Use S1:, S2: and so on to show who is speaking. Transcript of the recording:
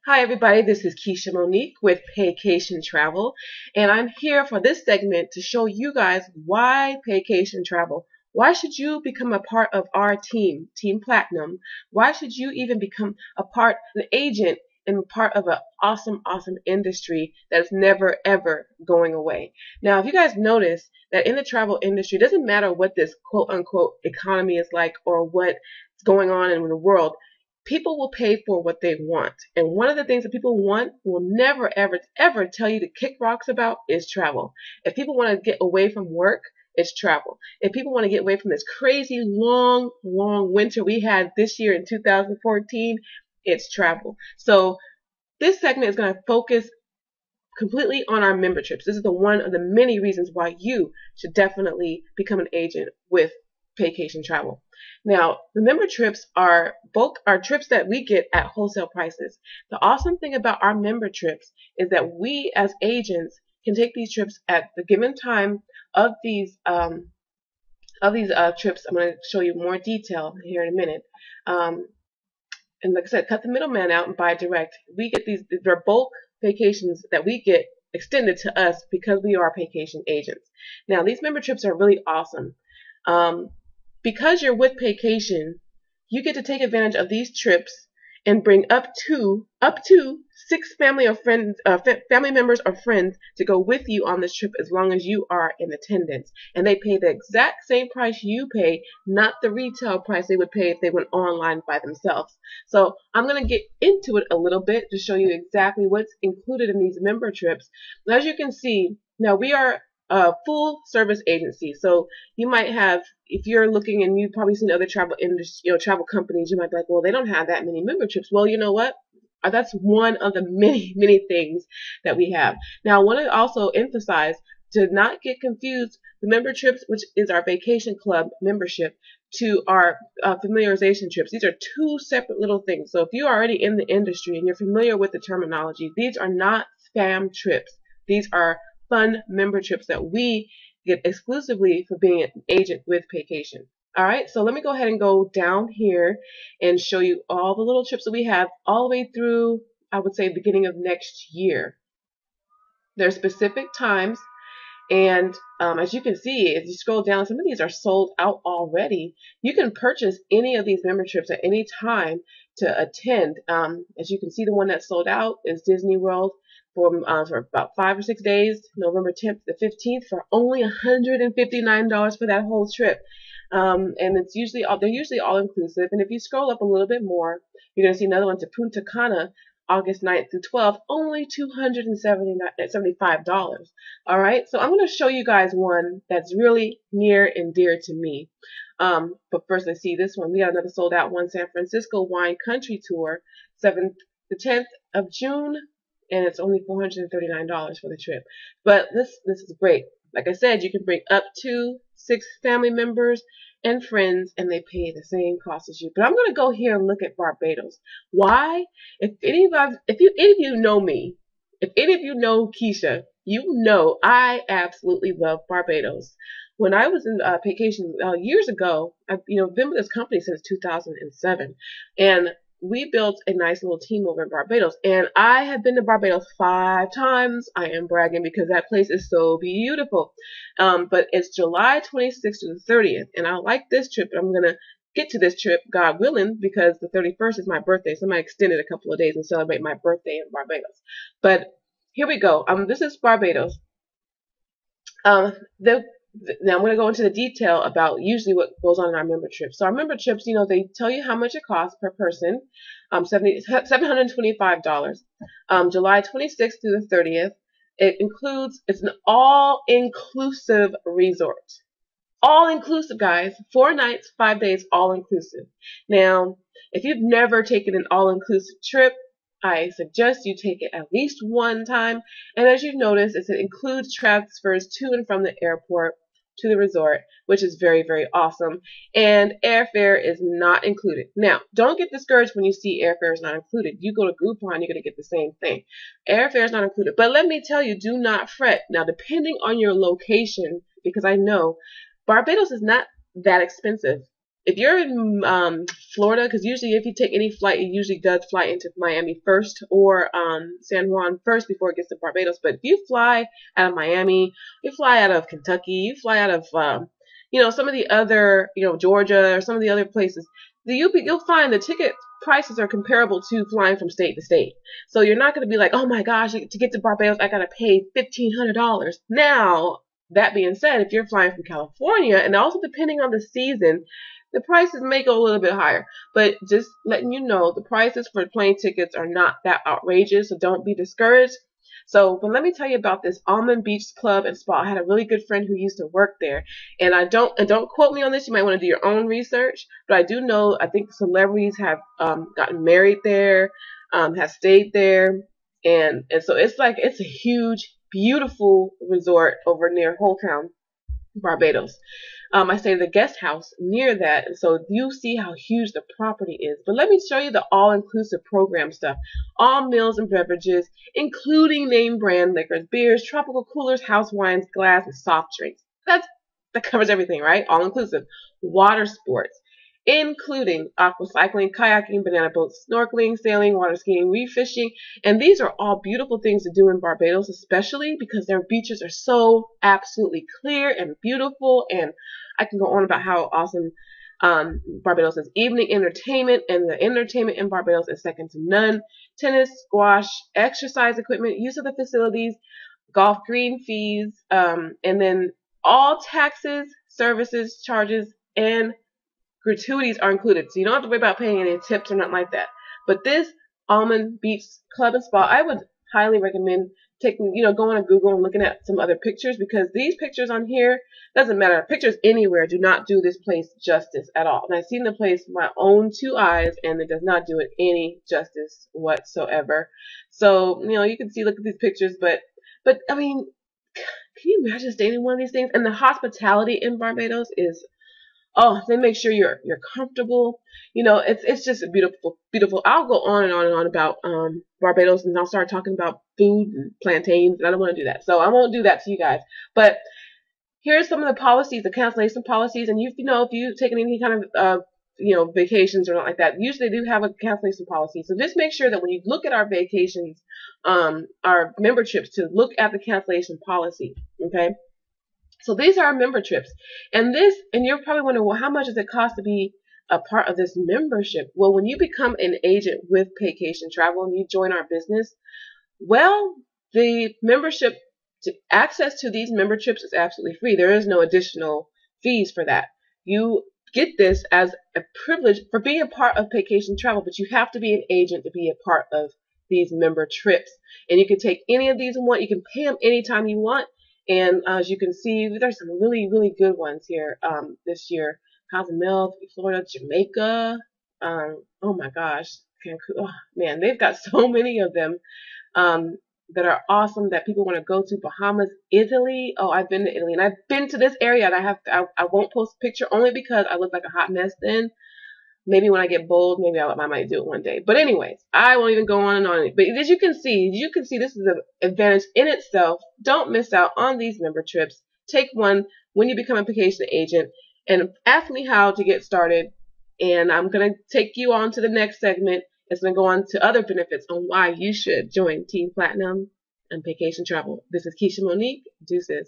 S1: Hi everybody, this is Keisha Monique with Paycation Travel, and I'm here for this segment to show you guys why Paycation Travel. Why should you become a part of our team, Team Platinum? Why should you even become an agent and part of an awesome industry that's never ever going away? Now, if you guys notice that in the travel industry, it doesn't matter what this quote unquote economy is like or what's going on in the world, people will pay for what they want. And one of the things that people want will never, ever tell you to kick rocks about is travel. If people want to get away from work, it's travel. If people want to get away from this crazy long winter we had this year in 2014, it's travel. So this segment is going to focus completely on our member trips. This is the one of the many reasons why you should definitely become an agent with Paycation Travel. Now, the member trips are trips that we get at wholesale prices. The awesome thing about our member trips is that we as agents can take these trips at the given time of these trips. I'm going to show you more detail here in a minute. And like I said, cut the middleman out and buy direct. We get they're bulk vacations that we get extended to us because we are Paycation agents. Now, these member trips are really awesome. Because you're with Paycation, you get to take advantage of these trips and bring up to 6 family members or friends to go with you on this trip as long as you are in attendance. And they pay the exact same price you pay, not the retail price they would pay if they went online by themselves. So I'm going to get into it a little bit to show you exactly what's included in these member trips. As you can see, now we are a full service agency. So you might have, if you're looking and you've probably seen other travel industry, travel companies, you might be like, well, they don't have that many member trips. Well, you know what? That's one of the many things that we have. Now, I want to also emphasize to not get confused the member trips, which is our vacation club membership, to our familiarization trips. These are two separate little things. So if you're already in the industry and you're familiar with the terminology, these are not spam trips. These are fun member trips that we get exclusively for being an agent with Paycation. All right, so let me go ahead and go down here and show you all the little trips that we have all the way through, I would say, beginning of next year. There are specific times, and as you can see, if you scroll down, some of these are sold out already. You can purchase any of these member trips at any time to attend. As you can see, the one that's sold out is Disney World for about 5 or 6 days, November 10th to 15th, for only $159 for that whole trip. And they're usually all inclusive. And if you scroll up a little bit more, you're going to see another one to Punta Cana, August 9th through 12th, only $275. All right, so I'm going to show you guys one that's really near and dear to me. But first, let's see this one. We got another sold out one, San Francisco Wine Country Tour, 7th to 10th of June, and it's only $439 for the trip. But this is great. Like I said, you can bring up to 6 family members and friends, and they pay the same cost as you. But I'm going to go here and look at Barbados. Why? If any of you know me, if any of you know Keisha, you know I absolutely love Barbados. When I was in Paycation years ago, I've been with this company since 2007, and we built a nice little team over in Barbados. And I have been to Barbados 5 times. I am bragging because that place is so beautiful. But it's July 26th to the 30th. And I like this trip. I'm going to get to this trip, God willing, because the 31st is my birthday. So I might extend it a couple of days and celebrate my birthday in Barbados. But here we go. This is Barbados. Now I'm going to go into the detail about usually what goes on in our member trips. So our member trips, they tell you how much it costs per person, $725. July 26th through the 30th. It's an all-inclusive resort. All-inclusive, guys. 4 nights, 5 days, all-inclusive. Now, if you've never taken an all-inclusive trip, I suggest you take it at least one time. And as you've noticed, it includes transfers to and from the airport to the resort, which is very awesome. And airfare is not included. Now, don't get discouraged when you see airfare is not included. You go to Groupon, you're going to get the same thing. Airfare is not included. But let me tell you, do not fret. Now, depending on your location, because I know Barbados is not that expensive. if you're in Florida, because usually if you take any flight, it usually does fly into Miami first or San Juan first before it gets to Barbados. But if you fly out of Miami, you fly out of Kentucky, you fly out of some of the other Georgia or some of the other places, you'll find the ticket prices are comparable to flying from state to state. So you're not going to be like, oh my gosh, to get to Barbados, I got to pay $1,500. Now, that being said, if you're flying from California, and also depending on the season, the prices may go a little bit higher. But just letting you know, the prices for plane tickets are not that outrageous, so don't be discouraged. So, but let me tell you about this Almond Beach Club and Spa. I had a really good friend who used to work there, and don't quote me on this. You might want to do your own research, but I do know I think celebrities have gotten married there, have stayed there, and so it's a huge, beautiful resort over near Holetown, Barbados. I stayed at a guest house near that, and so you see how huge the property is. But let me show you the all-inclusive program stuff. All meals and beverages, including name brand liquors, beers, tropical coolers, house wines, glass, and soft drinks. That covers everything, right? All-inclusive. Water sports, including aqua cycling, kayaking, banana boats, snorkeling, sailing, water skiing, reef fishing. And these are all beautiful things to do in Barbados, especially because their beaches are so absolutely clear and beautiful. And I can go on about how awesome Barbados is. Evening entertainment, and the entertainment in Barbados is second to none. Tennis, squash, exercise equipment, use of the facilities, golf green fees, and then all taxes, services, charges, and gratuities are included, so you don't have to worry about paying any tips or nothing like that. But this Almond Beach Club and Spa, I would highly recommend going to Google and looking at some other pictures, because these pictures on here, doesn't matter, pictures anywhere do not do this place justice at all. And I've seen the place with my own two eyes, and it does not do it any justice whatsoever. So, you can look at these pictures, but I mean, can you imagine staying in one of these things? And the hospitality in Barbados is, oh, they make sure you're comfortable. It's just a beautiful. I'll go on and on and on about Barbados, and I'll start talking about food and plantains, and I don't want to do that. So I won't do that to you guys. But here's some of the policies, the cancellation policies, and if you've taken any kind of vacations or not like that, usually they do have a cancellation policy. So just make sure that when you look at our vacations, our member trips, to look at the cancellation policy. Okay. So these are our member trips. And you're probably wondering, well, how much does it cost to be a part of this membership? Well, when you become an agent with Paycation Travel and you join our business, well, the membership, access to these member trips is absolutely free. There is no additional fees for that. You get this as a privilege for being a part of Paycation Travel, but you have to be an agent to be a part of these member trips. And you can take any of these you want. You can pay them anytime you want. And as you can see, there's some really, really good ones here this year. Cozumel, Florida, Jamaica. Oh my gosh, Cancun. Oh, man, they've got so many of them that are awesome that people want to go to. Bahamas, Italy. Oh, I've been to Italy, and I've been to this area, and I won't post a picture only because I look like a hot mess then. Maybe when I get bold, maybe I might do it one day. But anyways, I won't even go on and on. But as you can see, this is an advantage in itself. Don't miss out on these member trips. Take one when you become a Paycation agent, and ask me how to get started. And I'm going to take you on to the next segment. It's going to go on to other benefits on why you should join Team Platinum and Paycation Travel. This is Keisha Monique. Deuces.